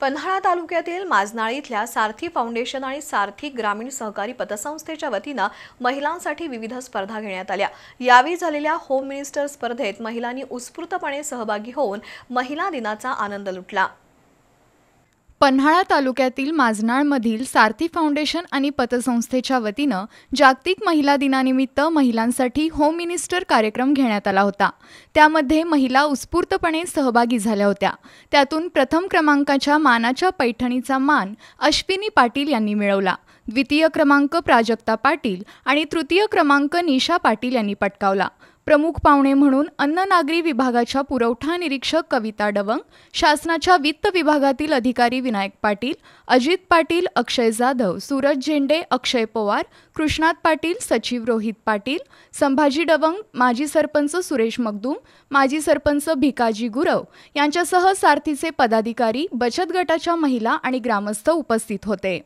पन्हाळा तालुक्यातील माजनाळी इथल्या सारथी फाउंडेशन आणि सारथी ग्रामीण सहकारी पतसंस्थेच्या वतीनं महिलांसाठी विविध स्पर्धा घेण्यात आल्या। यावेळी झालेल्या होम मिनिस्टर स्पर्धेत महिलांनी उत्स्फूर्तपणे सहभागी होऊन महिला दिनाचा आनंद लुटला। पन्हाळा तालुक्यातील माजनाळमधील सारथी फाउंडेशन आणि पतसंस्थेच्या वतीनं जागतिक महिला दिनानिमित्त महिलांसाठी होम मिनिस्टर कार्यक्रम घेण्यात आला होता। त्यामध्ये महिला उत्स्फूर्तपणे सहभागी झाल्या होत्या। त्यातून प्रथम क्रमांकाच्या मानाच्या पैठणीचा मान अश्विनी पाटील यांनी मिळवला। द्वितीय क्रमांक प्राजक्ता पाटील आणि तृतीय क्रमांक निशा पाटील यांनी पटकावला। प्रमुख पाहुणे म्हणून अन्न नागरी विभागाच्या पुरवठा निरीक्षक कविता डवंग, शासनाच्या वित्त विभागातील अधिकारी विनायक पाटील, अजित पाटील, अक्षय जाधव, सूरज झेंडे, अक्षय पवार, कृष्णात पाटील, सचिव रोहित पाटील, संभाजी डवंग, माजी सरपंच सुरेश मगदूम, माजी सरपंच भिकाजी गुरव यांच्यासह सारथीचे पदाधिकारी, बचत गटाच्या महिला आणि ग्रामस्थ उपस्थित होते।